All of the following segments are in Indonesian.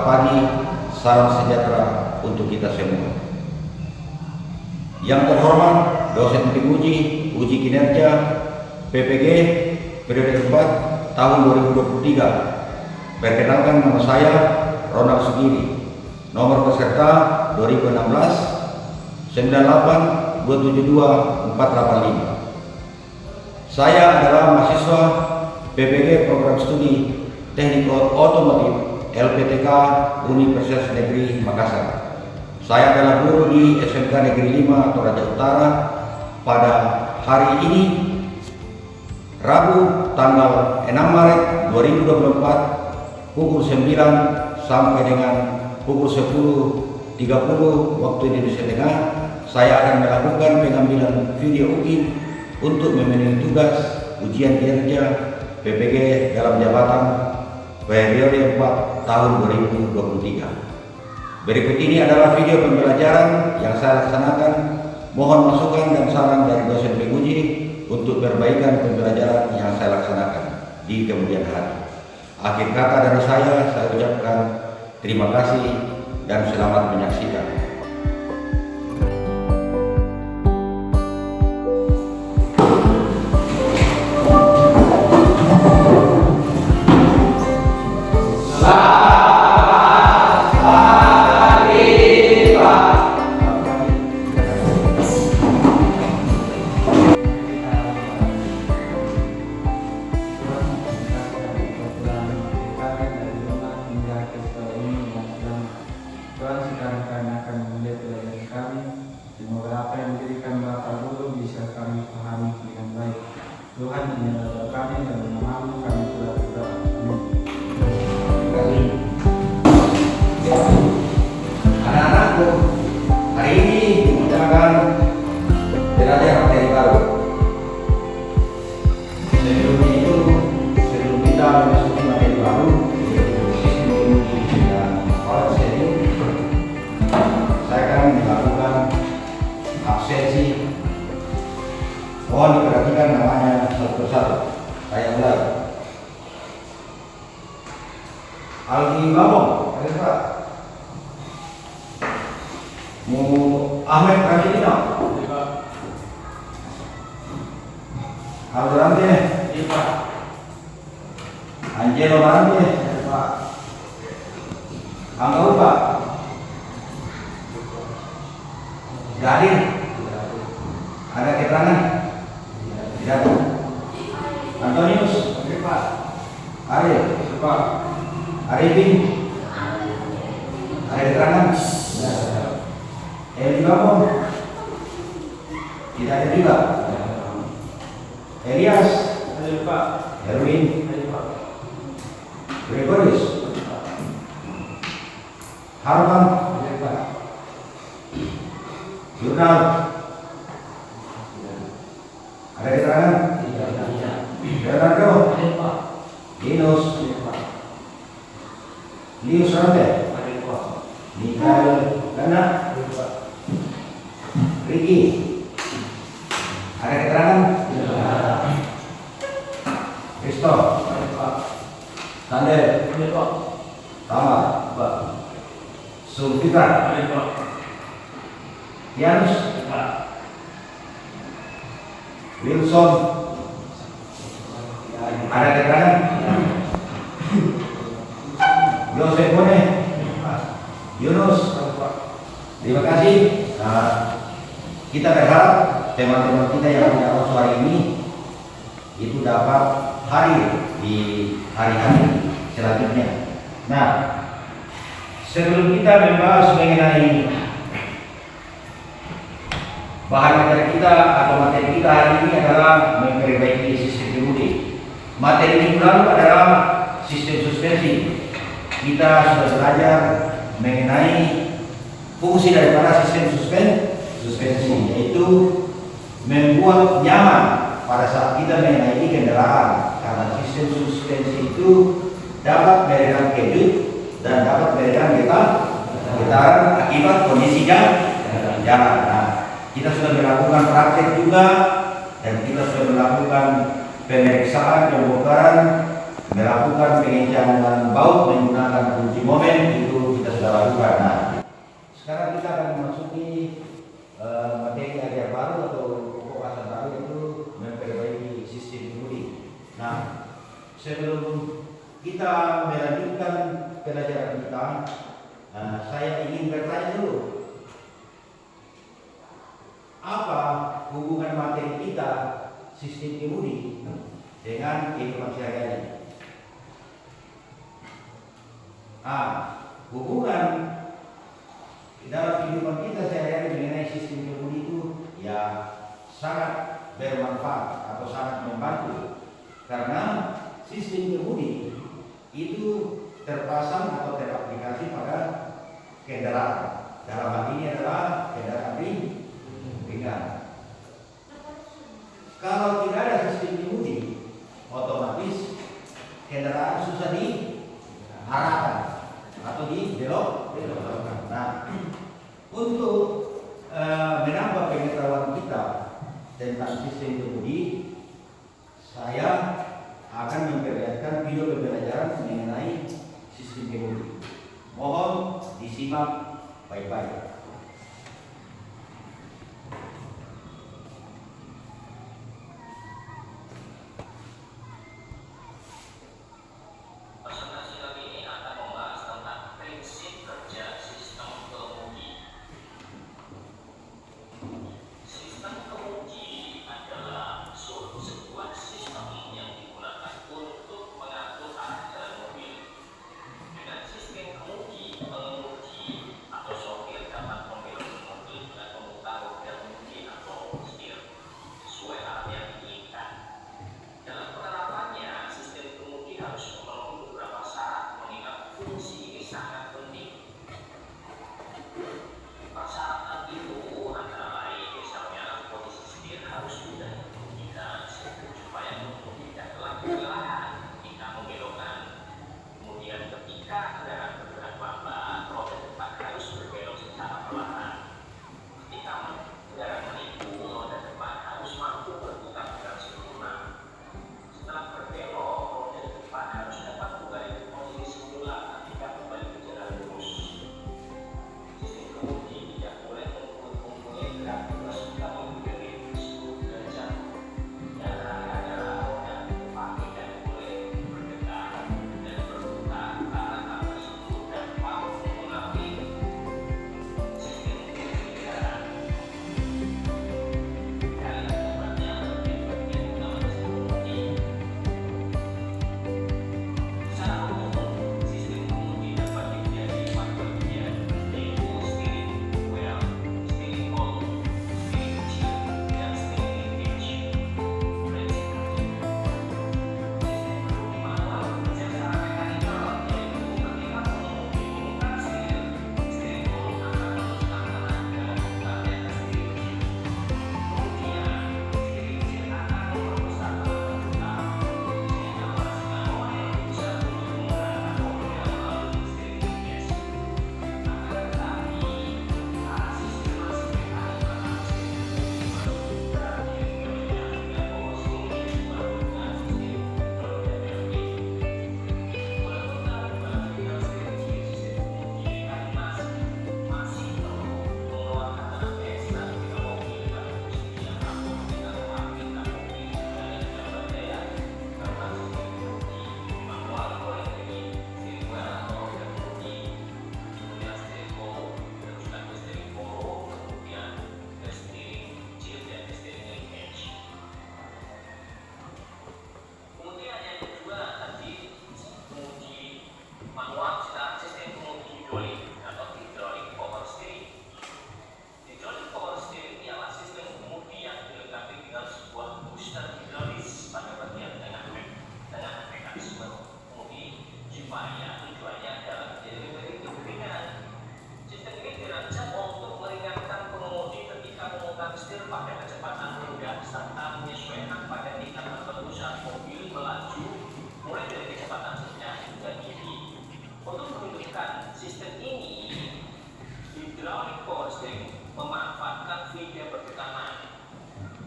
pagi, salam sejahtera untuk kita semua. Yang terhormat dosen penguji uji kinerja PPG periode 4 tahun 2023. Perkenalkan, nama saya Ronald Sugiri. Nomor peserta 2016 98 272 485. Saya adalah mahasiswa PPG Program Studi Teknik Otomotif LPTK Universitas Negeri Makassar. Saya adalah guru di SMK Negeri 5 Toraja Utara. Pada hari ini, Rabu tanggal 6 Maret 2024 pukul 9 sampai dengan pukul 10.30 waktu Indonesia Tengah, saya akan melakukan pengambilan video UKIM untuk memenuhi tugas ujian kinerja PPG dalam jabatan periode 4 tahun 2023. Berikut ini adalah video pembelajaran yang saya laksanakan. Mohon masukan dan saran dari dosen penguji untuk perbaikan pembelajaran yang saya laksanakan di kemudian hari. Akhir kata dari saya ucapkan terima kasih dan selamat menyaksikan. Tuhan menyertai kami dan menamamu kami telah berdoa. Anak-anakku, hari ini kita akan belajar materi baru. Sebelum kita memasuki materi baru, sistem uji dan alat serius, saya akan melakukan absensi. Mohon diperhatikan namanya satu persatu. Saya ulang. Aldi Babong, ada Pak. Ahmed Rajidina. Aldo Rante. Angelo Rante. Angga Upa. Hadir. Ada keterangan? Tidak. Antonius. Ariel. Arifin. Ada keterangan? Eli Babon. Tidak ada juga. Elias. Erwin. Gregorius. Harman. Jurnal. Ada keterangan? Leonardo. Linus. Lius Rande. Mikael Gana. Ricky. Ada keterangan? Kristo. Sandel. Tamar. Sulfitra. Janus. Wilson. Ada keterangan? Yosef Bone. Yunus. Terima kasih. Kita berharap teman-teman kita yang punya kursus hari ini itu dapat hadir di hari-hari selanjutnya. Nah, sebelum kita membahas mengenai bahan materi kita atau materi kita hari ini adalah memperbaiki sistem pengemudi. Materi minggu lalu adalah sistem suspensi. Kita sudah belajar mengenai fungsi daripada sistem suspensi, yaitu membuat nyaman pada saat kita menaiki kendaraan. Karena sistem suspensi itu dapat meredam kejut dan dapat meredam getaran akibat kondisi jalan. Nah, kita sudah melakukan praktek juga dan kita sudah melakukan pemeriksaan pembongkaran melakukan pengecekan baut menggunakan kunci momen itu kita sudah lakukan. Nah, sekarang kita akan memasuki materi ajar baru atau pokok asal baru, itu memperbaiki sistem kemudi. Nah, sebelum kita melanjutkan pelajaran kita, saya ingin bertanya dulu, apa hubungan materi kita sistem kemudi dengan kehidupan sehari-hari? Hubungan dalam kehidupan kita sehari-hari mengenai sistem kemudi itu ya sangat bermanfaat atau sangat membantu, karena sistem kemudi itu terpasang atau teraplikasi pada kendaraan. Dalam hal ini adalah kendaraan ringan. Kalau tidak ada sistem kemudi, otomatis kendaraan susah diarahkan atau dibelokkan. Nah, untuk menambah pengetahuan kita tentang sistem kemudi, saya akan memperlihatkan video pembelajaran mengenai sistem kemudi. Mohon disimak baik-baik.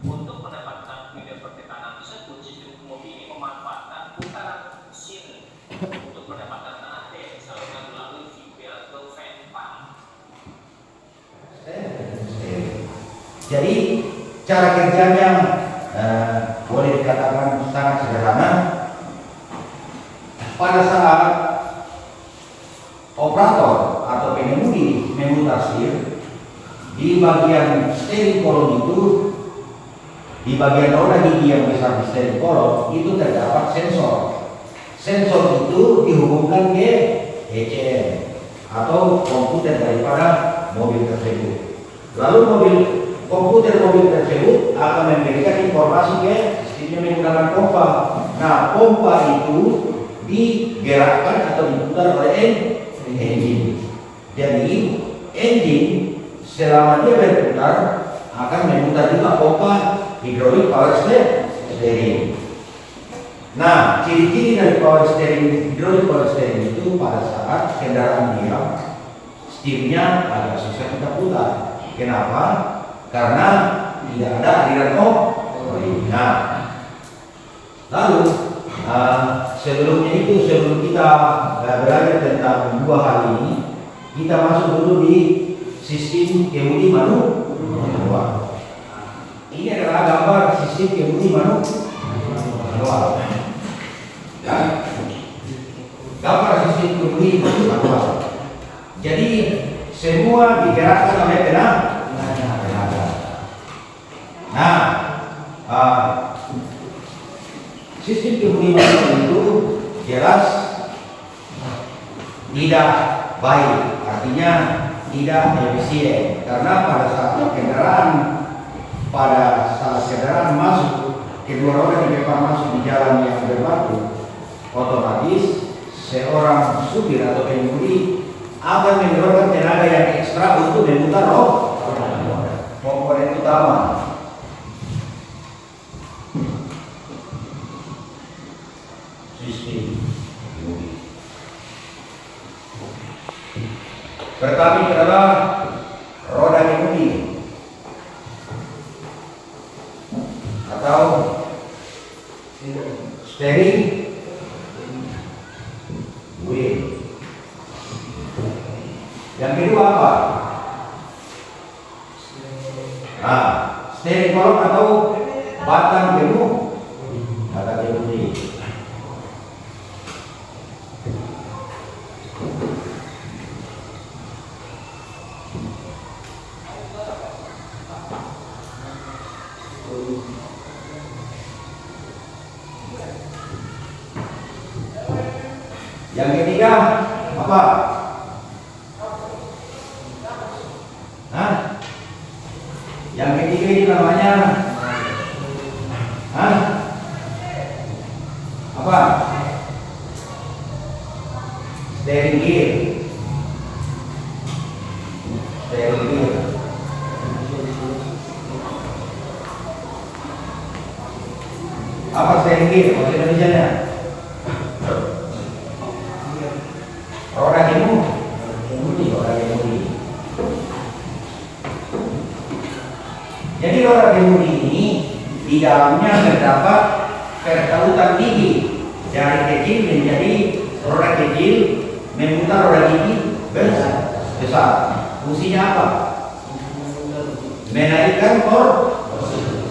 Untuk mendapatkan feeder pertekanan tersebut, sistem kemudi ini memanfaatkan putaran Jadi cara kerjanya boleh dikatakan sangat sederhana. Pada saat operator atau pengemudi memutar setir, di bagian steering column itu, di bagian roda gigi yang besar di steering column itu terdapat sensor. Sensor itu dihubungkan ke ECM atau komputer daripada mobil tersebut. Lalu komputer mobil tersebut akan memberikan informasi ke sistemnya menggunakan pompa. Nah, pompa itu digerakkan atau diputar oleh engine. Jadi engine selama dia berputar akan memutar juga pompa hidrolik power steering. Nah, ciri-ciri dari power steering, hidrolik power steering itu pada saat kendaraan diam, setirnya agak susah kita putar. Kenapa? Karena tidak ada aliran oli. Nah, lalu sebelum kita belajar tentang dua hal ini, kita masuk dulu di sistem kemudi manual. Ini adalah gambar sistem kemudi manual. Gambar sistem kemudi manual. Jadi semua digerakkan oleh tenaga. Nah, sistem kemudi manual itu jelas tidak baik, artinya tidak efisien, karena pada saat kendaraan masuk, kedua roda di depan masuk di jalan yang berbatu, otomatis seorang supir atau pengemudi akan mengeluarkan tenaga yang ekstra untuk memutar roda. Komponen utama sistem kemudi. Pertama adalah roda kemudi atau steering wheel. Yang kedua apa? Nah, steering column atau batang kemudi. Yang ketiga apa? Yang ketiga ini namanya apa? Steering gear. Apa steering gear? Bahasa Indonesianya? Roda kemudi. Jadi roda kemudi ini di dalamnya terdapat pertautan gigi dari kecil menjadi roda kecil memutar roda gigi besar. Fungsinya apa? Menaikkan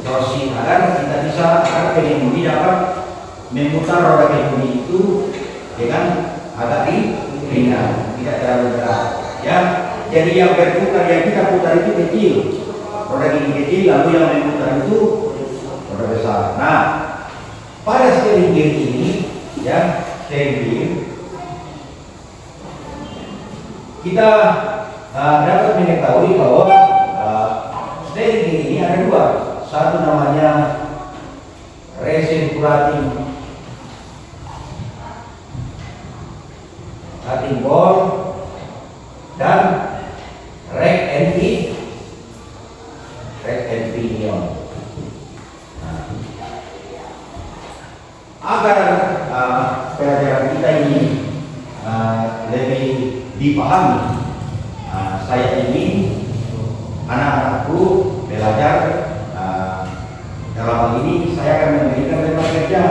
torsi agar pengemudi dapat memutar roda kemudi itu dengan agak ringan, tidak terlalu berat. Ya, jadi yang berputar yang kita putar itu kecil, roda gigi kecil, lalu yang memutar itu roda besar. Nah, pada steering gear ini, ya, steering gear, kita dapat mengetahui bahwa steering gear ini ada dua. Satu namanya recirculating ball dan rack and pinion. Agar pelajaran kita ini lebih dipahami, saya ingin anak-anakku belajar dalam hal ini. Saya akan memberikan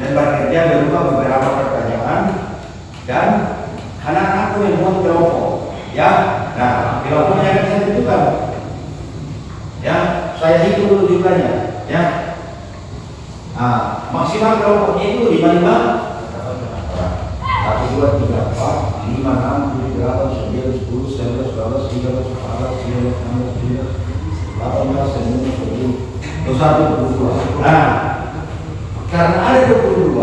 lembar kerja berupa beberapa pertanyaan 2, 3, 4, 5, 6, 7, 8, 9, 10, 11, 12, 13, 14, 15, 16, 17, 18, 19, 20, 21, 22. Nah, karena ada 22,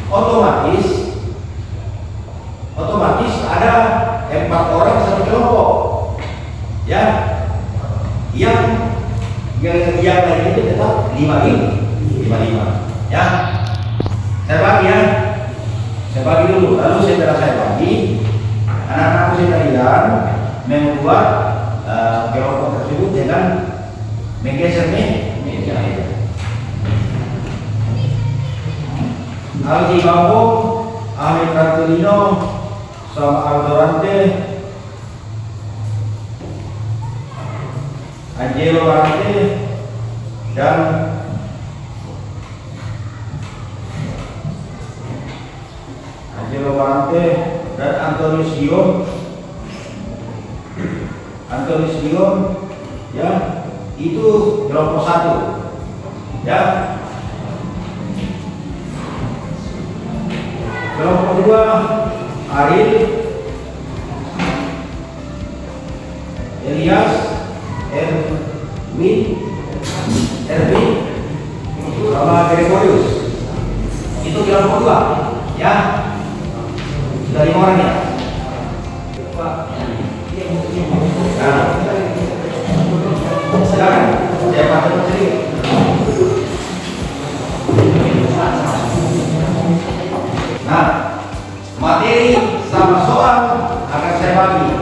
otomatis ada 4 orang satu kelompok, ya. Yang lain itu tetap 5 ya. Saya bagi dulu, lalu setelah saya bagi, anak-anak sekalian membuat kelompok tersebut dengan menggeser meja. Aldi Bambong, Ahmed Rantolino, sama Aldorante, Angelo Barante, dan Antonius Gion, ya, itu kelompok 1, ya. Kelompok 2, Ariel, Elias, Erwin, sama Gregorius. Itu kelompok 2, ya. Sudah 5 orang ya. Nah, silakan. Saya pakai sedikit. Nah, materi sama soal akan saya bagi.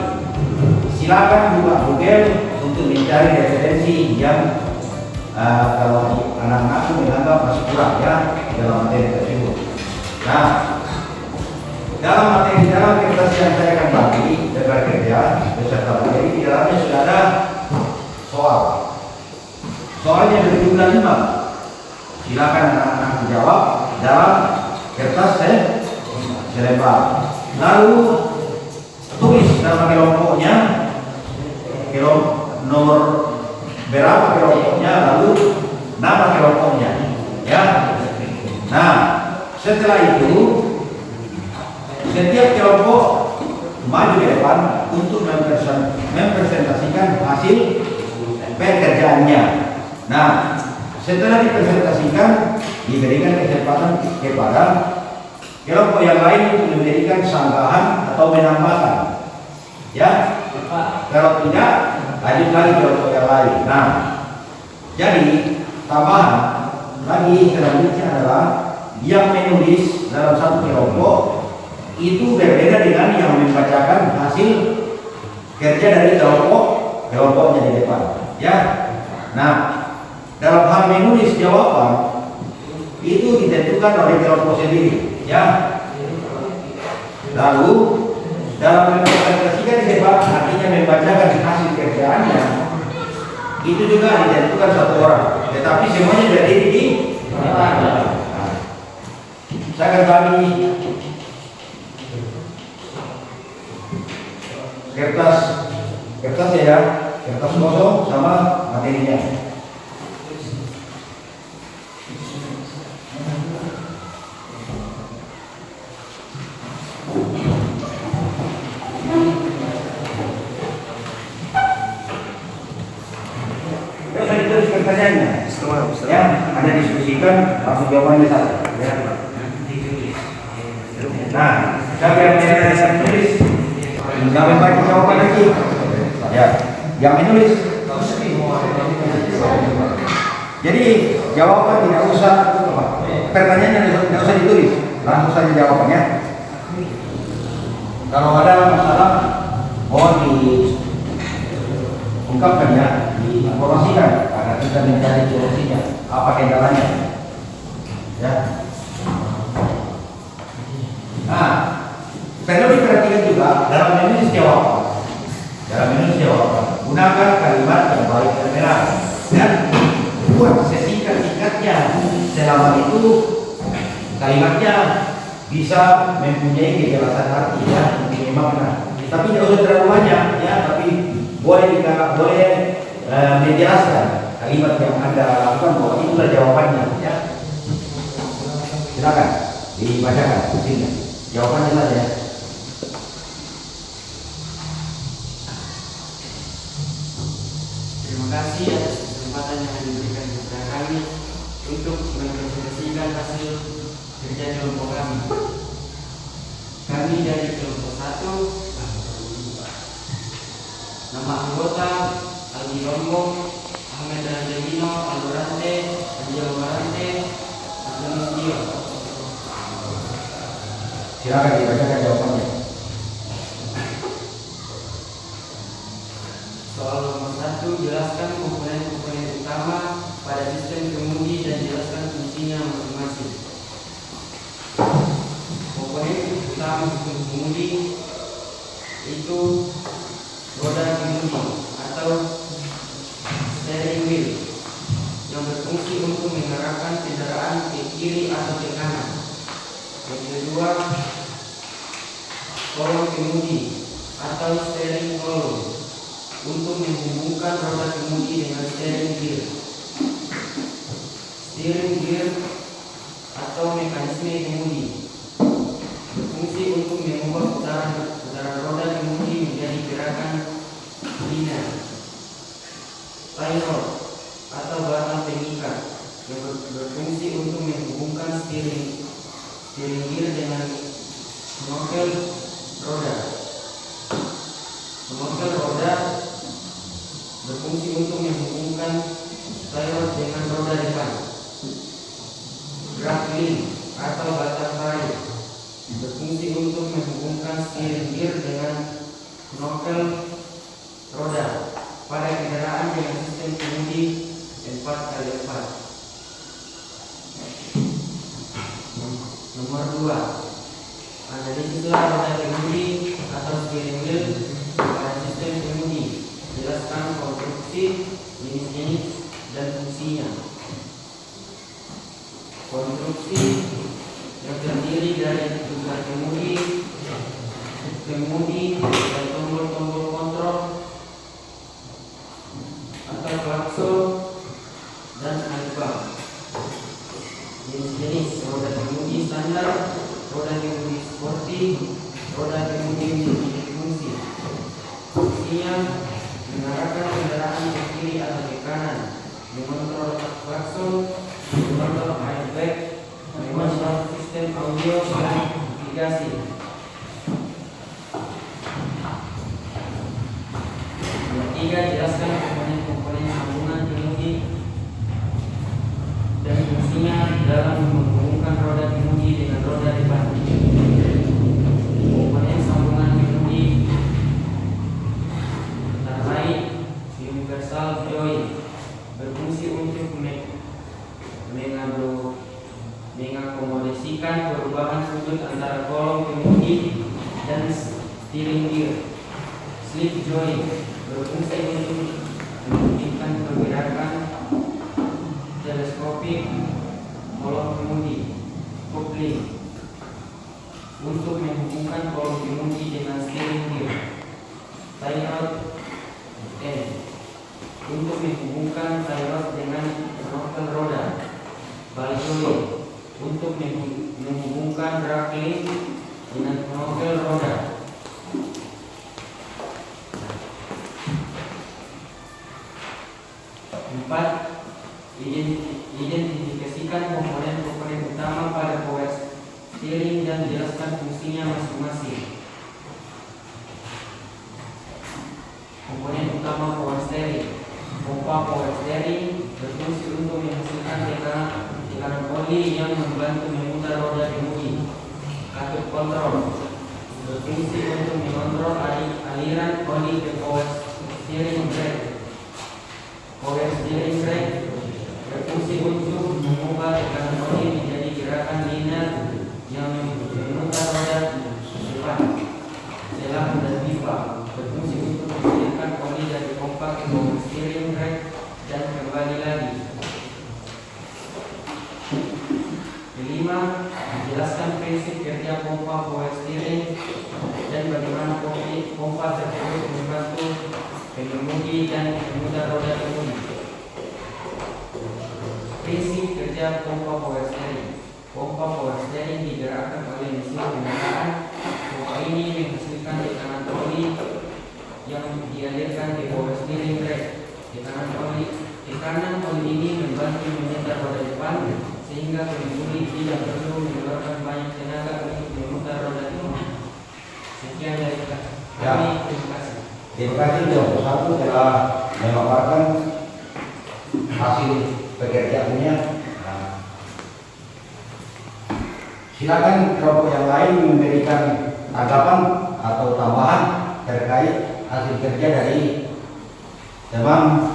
Silakan buka Google untuk mencari referensi yang kalau anak-anak menganggap masih kurang, ya, dalam materi tersebut. Nah, dalam kertas yang saya akan bagi dengan kerja beserta materi, di dalamnya sudah ada soal. Soalnya berjumlah 5. Silakan anak-anak menjawab dalam kertas selembar. Lalu tulis nama kelompoknya, nomor berapa kelompoknya, lalu nama kelompoknya, ya. Nah, setelah itu setiap kelompok maju ke depan untuk mempresentasikan hasil pekerjaannya. Nah, setelah dipresentasikan, diberikan kesempatan kepada kelompok yang lain untuk memberikan sanggahan atau menambahkan, ya. Kalau tidak, lanjut lagi kelompok yang lain. Nah, jadi tambahan lagi selanjutnya adalah yang menulis dalam satu kelompok itu berbeda dengan yang membacakan hasil kerja dari kelompoknya di depan, ya. Nah, dalam hal menulis jawaban itu ditentukan oleh kelompok sendiri, ya. Lalu dalam mempresentasikan di depan, artinya membacakan hasil kerjaannya, itu juga ditentukan satu orang, tetapi semuanya berdiri di depan. Nah, saya akan bagi kertas ya, kertas kosong sama materinya. Terus saya ditulis pertanyaannya, ya, Anda diskusikan, langsung jawabannya satu, ya. Nah, siapa yang menulis? Jangan baca jawaban lagi, ya. Yang menulis. Jadi jawaban tidak usah, pertanyaannya tidak usah ditulis, langsung saja jawabannya. Kalau ada masalah, mohon diungkapkan, ya, diinformasikan agar kita mencari solusinya, apa kendalanya, ya. Nah, perlu diperhatikan juga dalam menulis jawaban. Gunakan kalimat yang baik dan benar, dan buat sesingkat-singkatnya. Selama itu kalimatnya bisa mempunyai kejelasan arti, ya, mempunyai makna. Tapi tidak usah terlalu banyak, ya. Tapi boleh menjelaskan kalimat yang Anda lakukan bahwa itulah jawabannya, ya. Silakan dibacakan hasilnya. Jawabannya saja. Terima kasih atas kesempatan yang diberikan kepada kami untuk mempresentasikan hasil kerja kelompok kami. Kami dari kelompok 1, nama anggota Aldi Lombong, Ahmed Ranjavino, Aldo Rante, Anjel Marante, Antonio Dio. Silakan dibacakan jawabannya. Soal nomor 1, jelaskan komponen-komponen utama pada sistem kemudi dan jelaskan fungsinya masing-masing. Komponen utama sistem kemudi itu roda kemudi atau steering wheel yang berfungsi untuk mengarahkan kendaraan ke kiri atau ke kanan. Yang kedua, kolong kemudi atau steering column untuk menghubungkan roda kemudi dengan steering gear. Steering gear atau mekanisme kemudi berfungsi untuk mengubah putaran roda kemudi menjadi gerakan linear. Tie rod atau batang pengikat yang berfungsi untuk menghubungkan steering gear dengan nokel roda. Nokel roda berfungsi untuk menghubungkan tie rod dengan roda depan. Drag link atau batang tarik berfungsi untuk menghubungkan steering gear dengan nokel roda pada kendaraan dengan sistem kemudi 4x4. Nomor 2, analisislah roda kemudi atau steering wheel pada sistem kemudi. Jelaskan konstruksi, jenis-jenis, dan fungsinya. Konstruksi yang terdiri dari tugas kemudi dan tombol-tombol kontrol atau klakson dan airbag. Jenis-jenis roda kemudi standar, roda kemudi sporty, roda kemudi multifungsi. Fungsinya mengarahkan kendaraan ke kiri atau ke kanan, mengontrol klakson, mengontrol airbag, mengontrol sistem audio dan navigasi. Yang ketiga, jelaskan komponen-komponen sambungan kemudi dan fungsinya dalam menghubungkan roda kemudi dengan roda depan. Komponen sambungan kemudi antara lain universal joint berfungsi untuk mengakomodasikan perubahan sudut antara kolom kemudi dan steering gear. Slip joint berfungsi untuk memungkinkan pergerakan teleskopik kolom kemudi. Coupling untuk menghubungkan kolom kemudi dengan steering gear. Tie rod end untuk menghubungkan tie rod dengan nokel roda. Ball joint untuk menghubungkan drag link dengan nokel roda. Empat, identifikasikan komponen-komponen utama pada power steering dan jelaskan fungsinya masing-masing. Komponen utama power steering. Pompa power steering berfungsi untuk menghasilkan tekanan oli yang membantu memutar roda kemudi. Katup kontrol berfungsi untuk mengontrol aliran oli ke power steering brake. Power steering brake berfungsi untuk mengubah tekanan oli menjadi gerakan linear yang memutar roda depan. Selang dan pipa berfungsi untuk mengalirkan oli dari pompa ke power steering brake dan kembali lagi. Kelima, jelaskan prinsip kerja pompa power steering dan bagaimana pompa tersebut membantu pengemudi dan pemutar roda kemudi. Prinsip kerja pompa power steering. Pompa power steering digerakkan oleh mesin kendaraan kanan oli ini membantu memutar roda depan sehingga pengemudi tidak perlu mengeluarkan banyak tenaga untuk memutar roda ini. Sekian dari kami. Terima kasih. Terima kasih kelompok 1 telah memaparkan hasil pekerjaannya. Nah, silakan kelompok yang lain memberikan tanggapan atau tambahan terkait hasil kerja dari teman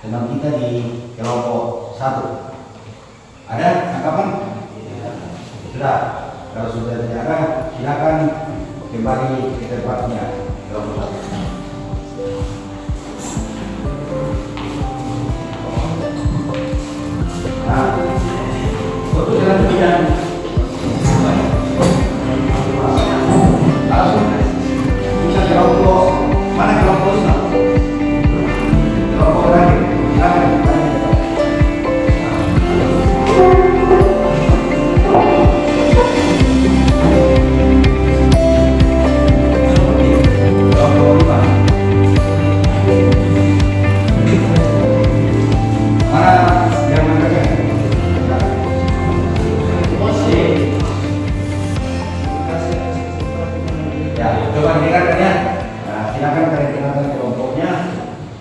kita di kelompok 1. Ada tanggapan? Sudah. Kalau sudah tidak ada, silakan kembali ke tempatnya kelompok 1. Nah, untuk selanjutnya langsung bisa kelompok mana kelompok Islam? Kelompok terakhir, silakan.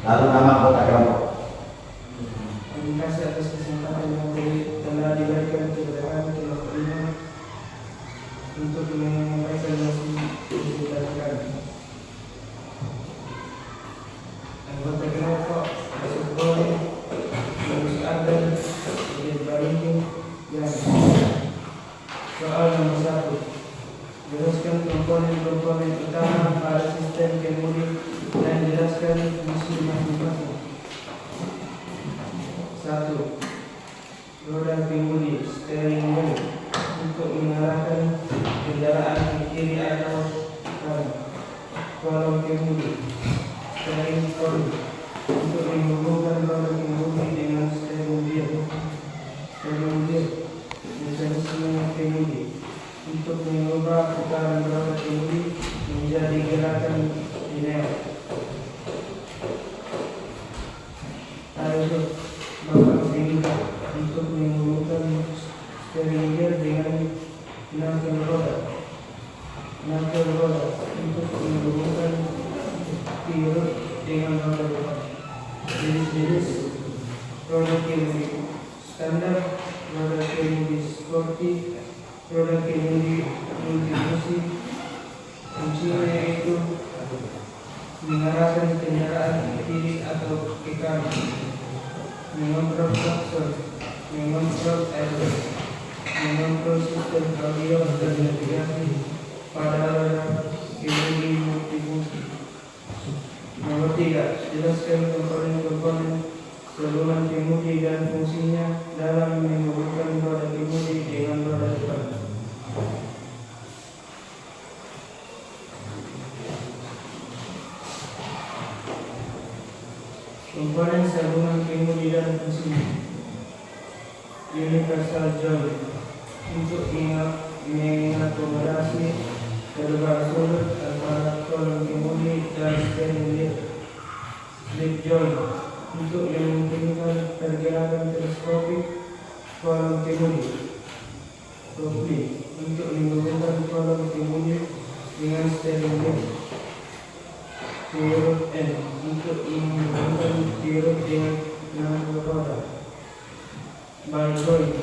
Lalu nama anggota kelompok. Terima kasih atas kesempatan yang telah diberikan kepada kelompok ini untuk menyampaikan hasil kami. Anggota kelompok masuk boleh harus ada di banding yang soal nomor 1. Jelaskan komponen utama pada sistem kemudi dan jelaskan fungsi masing-masing. 1. Roda kemudi steering wheel untuk mengarahkan kendaraan ke kiri atau kanan. Kolom kemudi steering column untuk menghubungkan roda kemudi dengan steering wheel. Steering wheel mekanisme kemudi untuk mengubah putaran roda kemudi menjadi gerakan linear. Lalu bapak pindah untuk menghubungkan steering wheel dengan knuckle roda. Knuckle roda untuk menghubungkan tirut dengan roda depan. Jenis-jenis roda kemudi standar, roda kemudi sporty, roda kemudi multifungsi. Fungsinya yaitu mengarahkan kendaraan ke kiri atau ke kanan, mengontrol klakson, mengontrol airbag, mengontrol sistem audio dan navigasi pada roda kemudi multifungsi. Nomor 3, jelaskan komponen-komponen gabungan kemudi dan fungsinya dalam menghubungkan roda kemudi dengan roda depan. Komponen sambungan kemudi dan fungsinya. Universal joint untuk mengakomodasi terbang sudut antara kolom kemudi dan steering wheel. Slip joint untuk memungkinkan pergerakan teleskopik kolom kemudi. Kopling untuk menghubungkan kolom kemudi dengan steering wheel. Tirut N untuk menghubungkan tirut dengan knuckle roda. Ball joint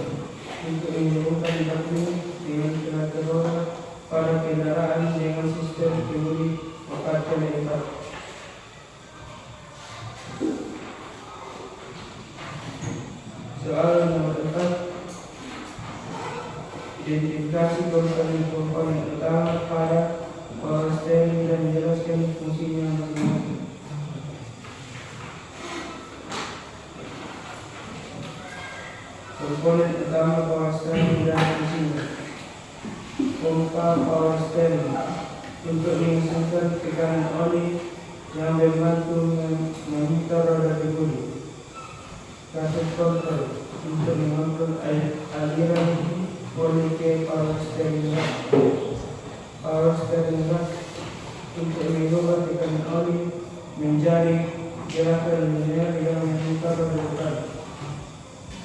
untuk menghubungkan W dengan knuckle roda pada kendaraan dengan sistem kemudi 4x4. Soal nomor 4, identifikasi komponen utama pada power steering dan jelaskan fungsinya masing-masing. Komponen utama power steering dan fungsinya. Pompa power steering untuk menghasilkan tekanan oli yang membantu memutar roda kemudi. Kasus kontrol untuk mengontrol aliran oli ke power steering rak. Power steering rak untuk mengubah tekanan oli menjadi silakan mendengar yang membuka kebenaran.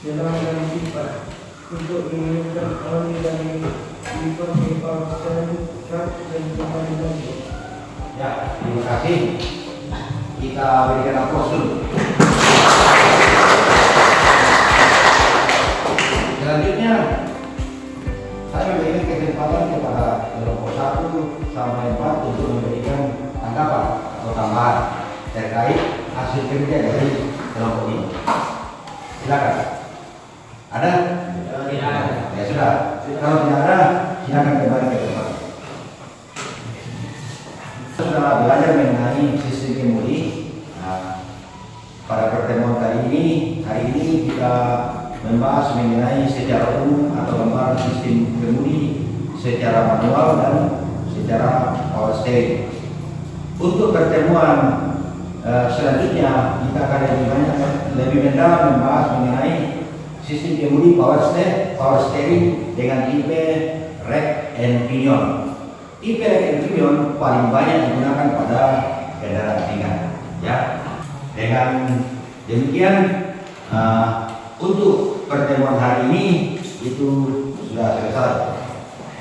Jalan dan sifat untuk menginginkan oli dari liver dan kembali lagi. Ya, terima kasih. Kita berikan aplaus dulu. Selanjutnya, saya memberikan kesempatan kepada kelompok 1 sampai 4 untuk memberikan tanggapan atau tambahan terkait hasil kerja dari kelompok ini. Silakan. Ada? Tidak ada. Ya sudah. Kalau tidak ada, silakan kembali ke tempat. Sudah belajar mengenai sistem kemudi. Nah, pada pertemuan hari ini kita membahas mengenai secara umum atau gambaran sistem kemudi secara manual dan secara power steering. Untuk pertemuan selanjutnya kita akan lebih mendalam membahas mengenai sistem kemudi power steering dengan tipe rack and pinion. Tipe rack and pinion paling banyak digunakan pada kendaraan ringan. Ya, dengan demikian untuk pertemuan hari ini itu sudah selesai.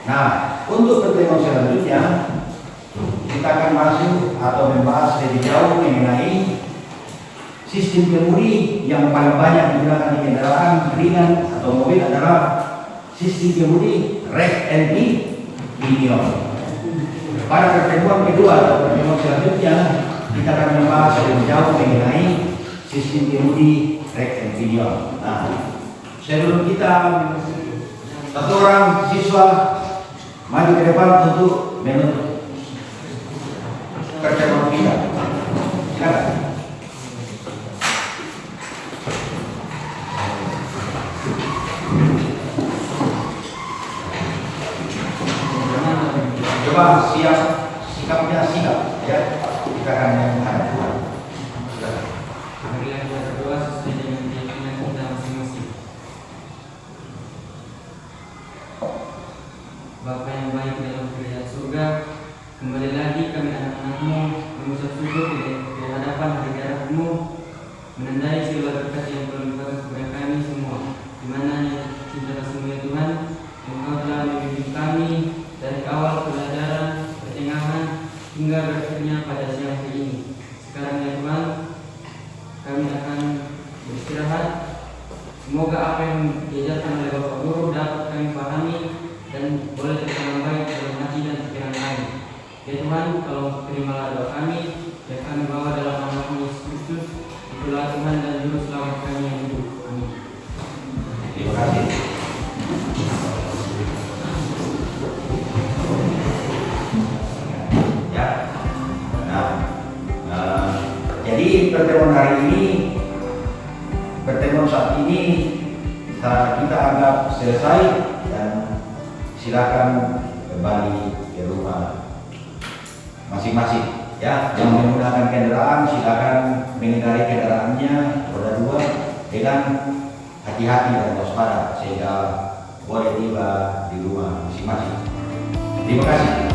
Nah, untuk pertemuan selanjutnya kita akan masuk atau membahas lebih jauh mengenai sistem kemudi yang paling banyak digunakan di kendaraan ringan atau mobil adalah sistem kemudi rack and pinion. Pada pertemuan kedua atau pertemuan selanjutnya kita akan membahas lebih jauh mengenai sistem kemudi rack and pinion. Nah, sebelum kita satu orang siswa maju ke depan untuk menutup pertemuan kita. Silakan. Coba sikapnya ya. Kita akan menghadap Tuhan. Silakan. Marilah kita berdoa sesuai dengan keyakinan kita masing-masing. Bapa yang baik dalam kerajaan surga, kembali lagi kami anak-anak-Mu mengucap syukur di hadapan hari darah-Mu, menandai segala berkat yang telah diberikan kepada kami semua, di mana cinta kasih-Mu ya Tuhan, Engkau telah membimbing kami dari awal pelajaran, pertengahan, hingga berakhirnya pada siang hari ini. Sekarang ya Tuhan, kami akan beristirahat. Semoga apa yang diajarkan oleh Bapak Guru dapat kami pahami dan boleh tertanam baik dalam hati dan pikiran kami. Ya Tuhan, kalau terimalah doa kami yang kami bawa dalam nama Yesus Kristus, itulah Tuhan dan Juru Selamat kami yang hidup. Amin. Terima kasih. Ya. Jadi pertemuan hari ini, pertemuan saat ini kita anggap selesai dan silakan kembali ke rumah masing-masing. Ya, yang menggunakan kendaraan silakan mengendari kendaraannya roda 2 dengan hati-hati dan waspada sehingga boleh tiba di rumah masing-masing. Terima kasih.